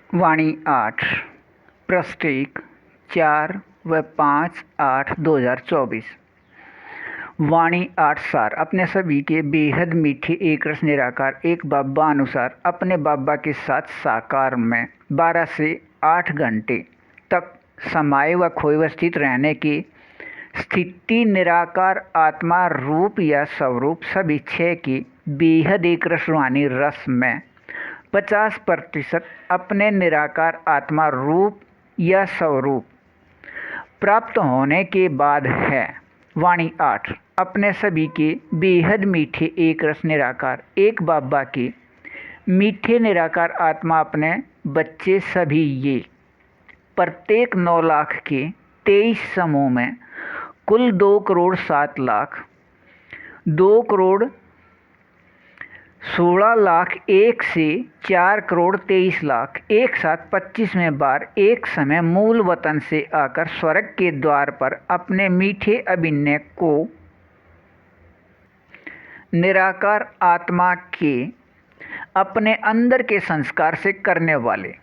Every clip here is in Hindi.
वाणी 8 प्रस्टेक 4 व 5/8/2024। वाणी 8 सार अपने सभी के बेहद मीठे एक रस निराकार एक बाबा अनुसार अपने बाबा के साथ साकार में 12 से 8 घंटे तक समाये व खोए व स्थित रहने की स्थिति निराकार आत्मा रूप या स्वरूप सभी छह की बेहद एक रस रूहानी रस में 50% अपने निराकार आत्मा रूप या स्वरूप प्राप्त होने के बाद है। वाणी 8 अपने सभी के बेहद मीठे एक रस निराकार एक बाबा के मीठे निराकार आत्मा अपने बच्चे सभी ये प्रत्येक 9 लाख के 23 समूह में कुल 2,07,00,000 2,16,01,000 से 4,23,00,000 एक साथ 25वें बार एक समय मूल वतन से आकर स्वर्ग के द्वार पर अपने मीठे अभिनय को निराकार आत्मा के अपने अंदर के संस्कार से करने वाले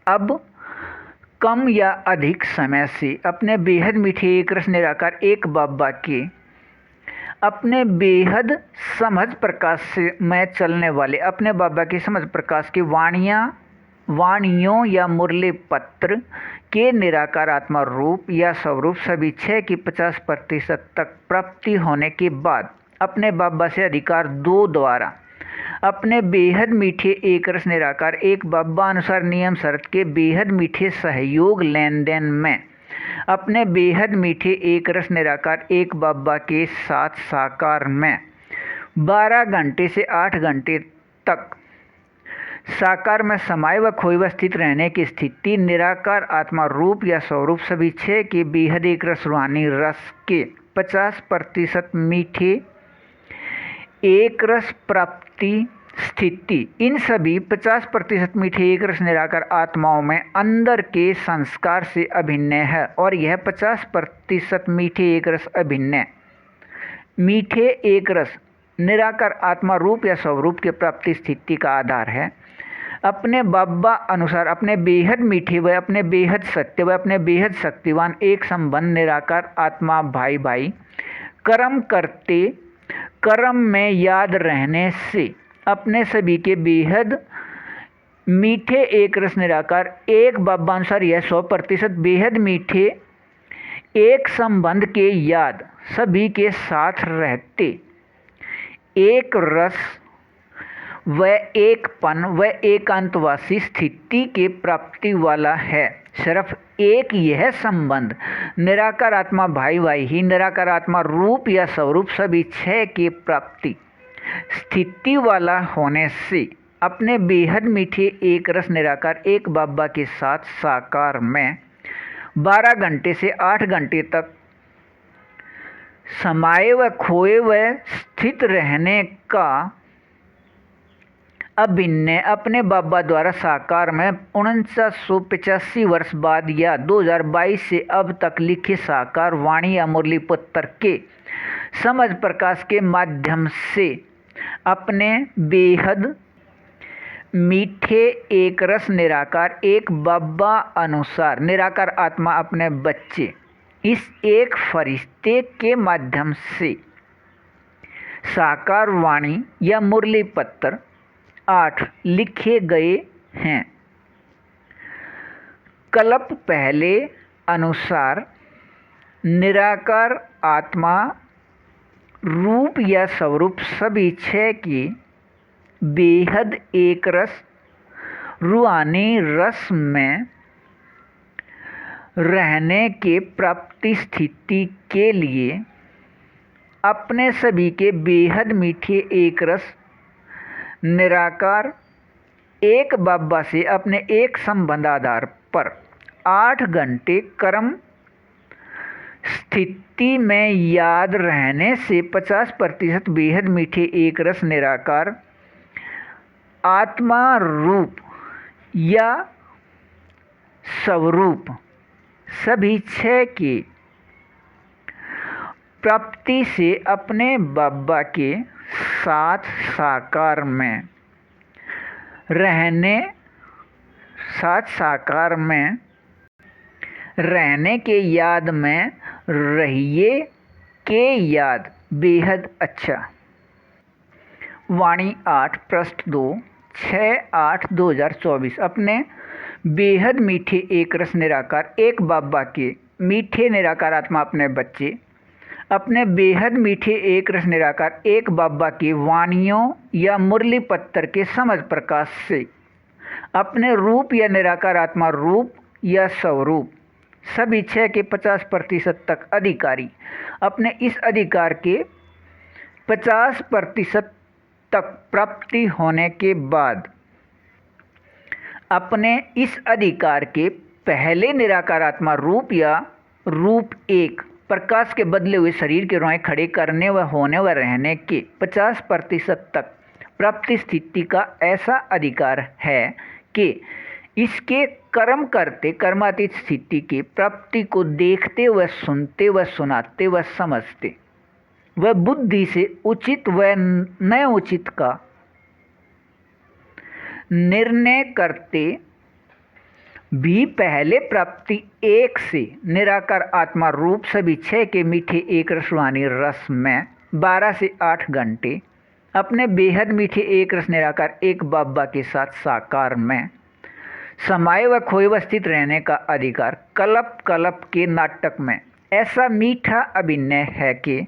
अब कम या अधिक समय से अपने बेहद मीठे एक रस निराकार एक बाबा के अपने बेहद समझ प्रकाश से में चलने वाले अपने बाबा की समझ प्रकाश की वाणियों या मुरली पत्र के निराकार आत्मा रूप या स्वरूप सभी छह की 50% तक प्राप्ति होने के बाद अपने बाबा से अधिकार 2 द्वारा अपने बेहद मीठे एक रस निराकार एक बाबा अनुसार नियम शर्त के बेहद मीठे सहयोग लेन देन में अपने बेहद मीठे एक रस निराकार एक बाबा के साथ साकार में 12 घंटे से 8 घंटे तक साकार में समाये व खोए व स्थित रहने की स्थिति निराकार आत्मा रूप या स्वरूप सभी छह के बेहद एक रस रूहानी रस के 50% मीठे एक रस प्राप्ति स्थिति इन सभी 50% मीठे एक रस निराकार आत्माओं में अंदर के संस्कार से अभिन्न है और यह 50% मीठे एक रस अभिन्न मीठे एक रस निराकार आत्मा रूप या स्वरूप के प्राप्ति स्थिति का आधार है। अपने बाबा अनुसार अपने बेहद मीठे व अपने बेहद सत्य व अपने बेहद शक्तिवान एक संबंध निराकार आत्मा भाई भाई कर्म करते कर्म में याद रहने से अपने सभी के बेहद मीठे एक रस निराकार एक बाबा अनुसार यह 100% बेहद मीठे एक संबंध के याद सभी के साथ रहते एक रस व एकपन व एकांतवासी स्थिति के प्राप्ति वाला है। सिर्फ एक यह संबंध निराकार आत्मा भाई भाई ही निराकार आत्मा रूप या स्वरूप सभी छह की प्राप्ति स्थिति वाला होने से अपने बेहद मीठे एक रस निराकार एक बाबा के साथ साकार में 12 घंटे से 8 घंटे तक समाये व खोए व स्थित रहने का अभिनय अपने बाबा द्वारा साकार में 1985 वर्ष बाद या 2022 से अब तक लिखे साकार वाणी या मुरली पुत्र के समझ प्रकाश के माध्यम से अपने बेहद मीठे एक रस निराकार एक बाबा अनुसार निराकार आत्मा अपने बच्चे इस एक फरिश्ते के माध्यम से साकार वाणी या मुरली पत्र 8 लिखे गए हैं। कल्प पहले अनुसार निराकार आत्मा रूप या स्वरूप सभी छह की बेहद एक रस रूहानी रस में रहने के प्राप्ति स्थिति के लिए अपने सभी के बेहद मीठे एक रस निराकार एक बाबा से अपने एक संबंध आधार पर 8 घंटे कर्म स्थिति में याद रहने से 50% बेहद मीठे एक रस निराकार आत्मा रूप या स्वरूप सभी छह की प्राप्ति से अपने बाबा के साथ साकार में रहने साथ साकार में रहने के याद में रहिए के याद बेहद अच्छा। वाणी 8 पृष्ठ 2 6/8/2024। अपने बेहद मीठे एक रस निराकार एक बाबा के मीठे निराकार आत्मा अपने बच्चे अपने बेहद मीठे एक रस निराकार एक बाबा की वाणियों या मुरली पत्तर के समझ प्रकाश से अपने रूप या निराकार आत्मा रूप या स्वरूप सभी 6 के 50% तक अधिकारी अपने इस अधिकार के 50% तक प्राप्ति होने के बाद अपने इस अधिकार के पहले निराकार आत्मा रूप या रूप एक प्रकाश के बदले हुए शरीर के रोए खड़े करने व होने व रहने के 50% तक प्राप्ति स्थिति का ऐसा अधिकार है कि इसके कर्म करते कर्मातीत स्थिति की प्राप्ति को देखते व सुनते व सुनाते व समझते व बुद्धि से उचित व न उचित का निर्णय करते भी पहले प्राप्ति एक से निराकार आत्मा रूप सभी 6 के मीठे एक रसवानी रस में 12 से 8 घंटे अपने बेहद मीठे एक रस निराकार एक बाबा के साथ साकार में समाये व खोए व स्थित रहने का अधिकार कल्प कल्प के नाटक में ऐसा मीठा अभिनय है कि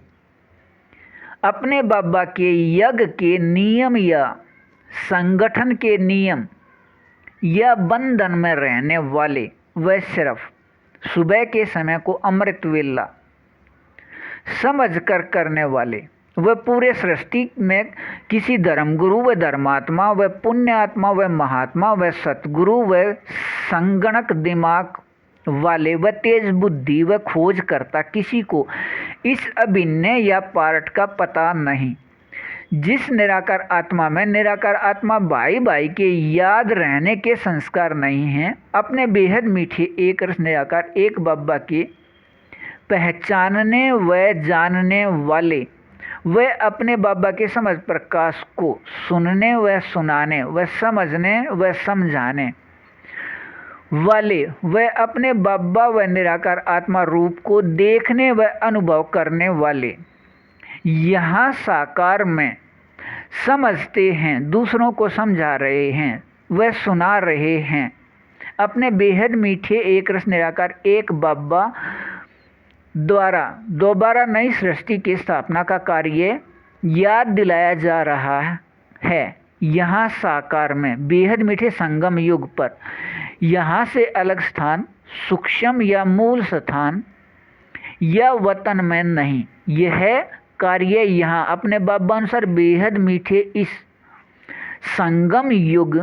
अपने बाबा के यज्ञ के नियम या संगठन के नियम या बंधन में रहने वाले वह सिर्फ सुबह के समय को अमृत वेला समझ कर करने वाले वह पूरे सृष्टि में किसी धर्मगुरु व धर्मात्मा व पुण्यात्मा व महात्मा व सतगुरु व संगणक दिमाग वाले व तेज बुद्धि व खोज करता किसी को इस अभिनय या पार्ट का पता नहीं। जिस निराकार आत्मा में निराकार आत्मा भाई भाई के याद रहने के संस्कार नहीं हैं, अपने बेहद मीठे एक रस निराकार एक बाबा के पहचानने व जानने वाले वे अपने बाबा के समझ प्रकाश को सुनने व सुनाने व समझने व समझाने वाले वे अपने बाबा व निराकार आत्मा रूप को देखने व अनुभव करने वाले यहाँ साकार में समझते हैं, दूसरों को समझा रहे हैं व सुना रहे हैं। अपने बेहद मीठे एक रस निराकार एक बाबा द्वारा दोबारा नई सृष्टि की स्थापना का कार्य याद दिलाया जा रहा है। यहाँ साकार में बेहद मीठे संगम युग पर यहाँ से अलग स्थान सूक्ष्म या मूल स्थान या वतन में नहीं। यह कार्य यहाँ अपने बाबा अनुसार बेहद मीठे इस संगम युग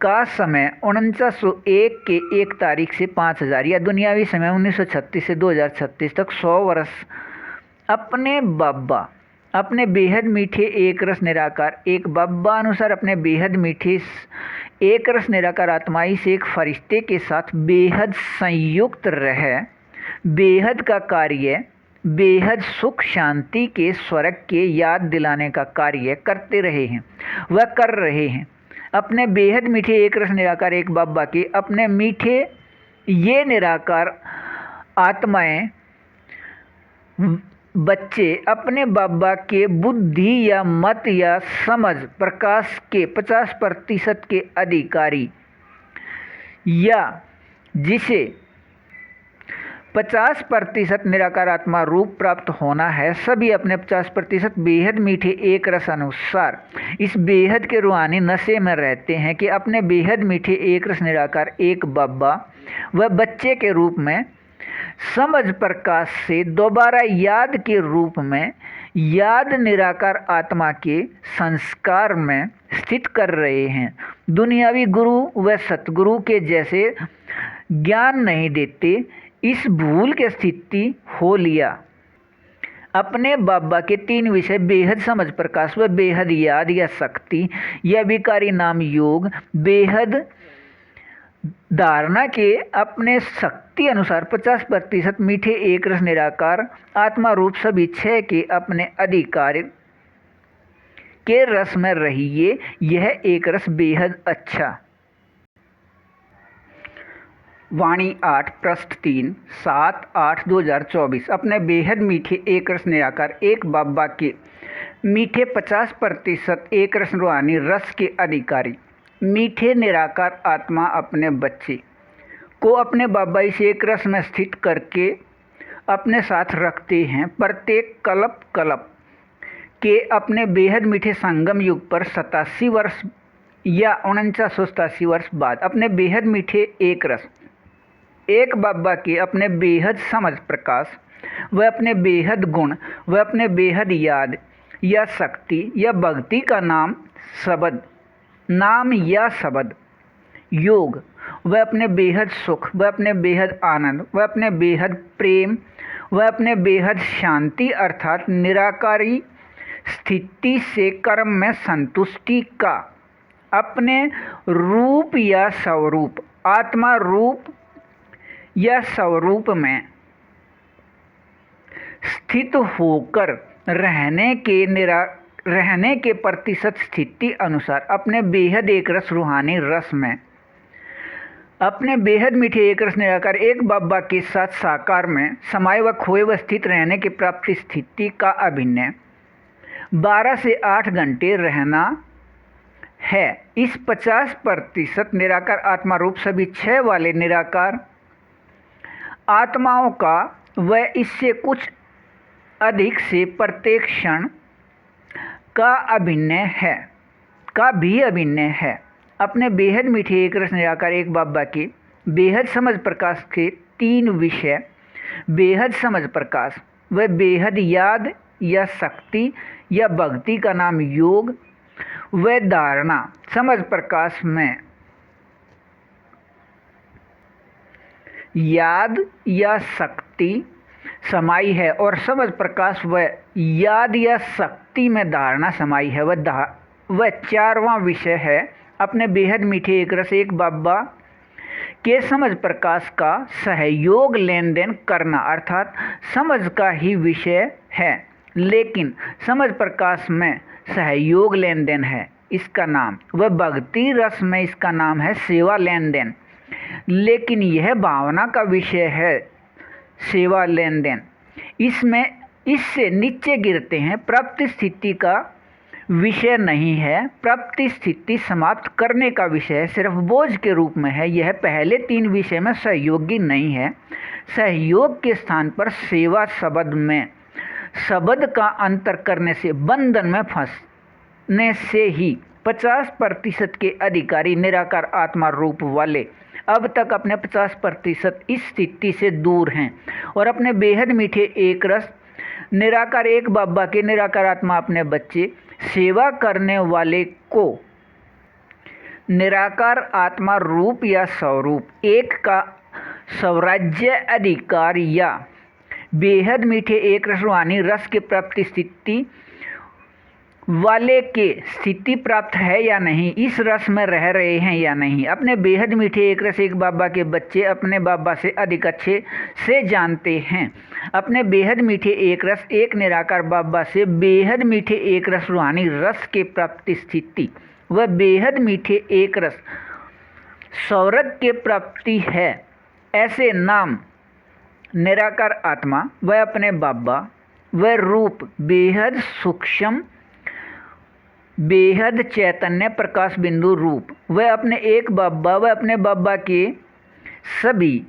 का समय 4901 के 1 तारीख से 5000 या दुनियावी समय 1936 से 2036 तक 100 वर्ष अपने बाबा अपने बेहद मीठे एक रस निराकार एक बाबा अनुसार अपने बेहद मीठे एक रस निराकार आत्माई से एक फरिश्ते के साथ बेहद संयुक्त रह बेहद का कार्य बेहद सुख शांति के स्वर्ग के याद दिलाने का कार्य करते रहे हैं वह कर रहे हैं। अपने बेहद मीठे एक रस निराकार एक बाबा के अपने मीठे ये निराकार आत्माएं बच्चे अपने बाबा के बुद्धि या मत या समझ प्रकाश के 50% के अधिकारी या जिसे 50% निराकार आत्मा रूप प्राप्त होना है, सभी अपने 50% बेहद मीठे एक रस अनुसार इस बेहद के रूहानी नशे में रहते हैं कि अपने बेहद मीठे एक रस निराकार एक बाबा व बच्चे के रूप में समझ प्रकाश से दोबारा याद के रूप में याद निराकार आत्मा के संस्कार में स्थित कर रहे हैं। दुनियावी गुरु व सतगुरु के जैसे ज्ञान नहीं देते, इस भूल के स्थिति हो लिया। अपने बाबा के 3 विषय बेहद समझ प्रकाश व बेहद याद या शक्ति या विकारी नाम योग बेहद धारणा के अपने शक्ति अनुसार 50% मीठे एक रस निराकार आत्मा रूप सभी 6 के अपने अधिकार के रस में रहिए। यह एक रस बेहद अच्छा। वाणी 8 पृष्ठ 3 7/8/2024। अपने बेहद मीठे एक रस निराकार एक बाबा के मीठे 50% एक रस रूहानी रस के अधिकारी मीठे निराकार आत्मा अपने बच्चे को अपने बाबा इस एक रस में स्थित करके अपने साथ रखते हैं। प्रत्येक कल्प के अपने बेहद मीठे संगम युग पर 87 वर्ष या 4987 वर्ष बाद अपने बेहद मीठे एक रस एक बाबा के अपने बेहद समझ प्रकाश व अपने बेहद गुण व अपने बेहद याद या शक्ति या भक्ति का नाम या शब्द योग व अपने बेहद सुख व अपने बेहद आनंद व अपने बेहद प्रेम व अपने बेहद शांति अर्थात निराकारी स्थिति से कर्म में संतुष्टि का अपने रूप या स्वरूप आत्मा रूप या स्वरूप में स्थित होकर रहने के प्रतिशत स्थिति अनुसार अपने बेहद एक रस रूहानी रस में अपने बेहद मीठे एक रस निराकार एक बाबा के साथ साकार में समाये व खोए व स्थित रहने की प्राप्ति स्थिति का अभिनय 12 से 8 घंटे रहना है। इस 50% निराकार आत्मा रूप सभी क्षय वाले निराकार आत्माओं का व इससे कुछ अधिक से प्रत्येक क्षण का भी अभिनय है। अपने बेहद मीठे एक रस निराकार एक बाबा के बेहद समझ प्रकाश के 3 विषय बेहद समझ प्रकाश व बेहद याद या शक्ति या भक्ति का नाम योग व धारणा समझ प्रकाश में याद या शक्ति समाई है और समझ प्रकाश व याद या शक्ति में धारणा समाई है। वह 4वां विषय है अपने बेहद मीठे एक रस एक बाबा के समझ प्रकाश का सहयोग लेन देन करना अर्थात समझ का ही विषय है लेकिन समझ प्रकाश में सहयोग लेन देन है इसका नाम वह भक्ति रस में इसका नाम है सेवा लेन देन लेकिन यह भावना का विषय है सेवा लेन देन इससे नीचे गिरते हैं। प्राप्ति स्थिति का विषय नहीं है प्राप्ति स्थिति समाप्त करने का विषय है सिर्फ बोझ के रूप में है। यह पहले 3 विषय में सहयोगी नहीं है। सहयोग के स्थान पर सेवा शब्द का अंतर करने से बंधन में फंसने से ही 50% के अधिकारी निराकार आत्मा रूप वाले अब तक अपने 50% इस स्थिति से दूर हैं और अपने बेहद मीठे एक रस निराकार एक बाबा के निराकार आत्मा अपने बच्चे सेवा करने वाले को निराकार आत्मा रूप या स्वरूप एक का स्वराज्य अधिकार या बेहद मीठे एक रस रूहानी रस के प्राप्ति स्थिति वाले के स्थिति प्राप्त है या नहीं इस रस में रह रहे हैं या नहीं। अपने बेहद मीठे एक रस एक बाबा के बच्चे अपने बाबा से अधिक अच्छे से जानते हैं। अपने बेहद मीठे एक रस एक निराकार बाबा से बेहद मीठे एक रस रूहानी रस के प्राप्ति स्थिति व बेहद मीठे एक रस स्वर्ग के प्राप्ति है। ऐसे नाम निराकार आत्मा व अपने बाबा व रूप बेहद सूक्ष्म बेहद चैतन्य प्रकाश बिंदु रूप वह अपने एक बाबा व अपने बाबा के सभी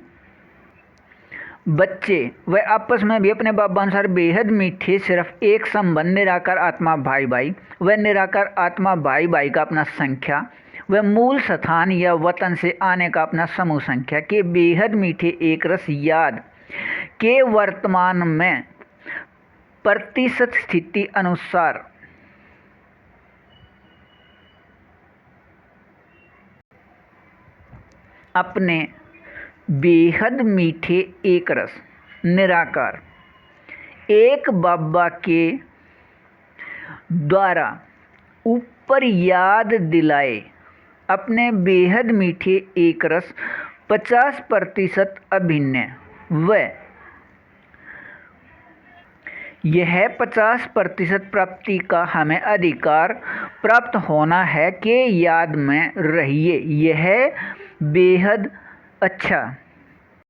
बच्चे व आपस में भी अपने बाबा अनुसार बेहद मीठे सिर्फ एक संबंध निराकार आत्मा भाई भाई व निराकार आत्मा भाई भाई का अपना संख्या व मूल स्थान या वतन से आने का अपना समूह संख्या के बेहद मीठे एक रस याद के वर्तमान में प्रतिशत स्थिति अनुसार अपने बेहद मीठे एक रस निराकार एक बाबा के द्वारा ऊपर याद दिलाए अपने बेहद मीठे एक रस 50% अभिनय व यह 50% प्राप्ति का हमें अधिकार प्राप्त होना है कि याद में रहिए। यह बेहद अच्छा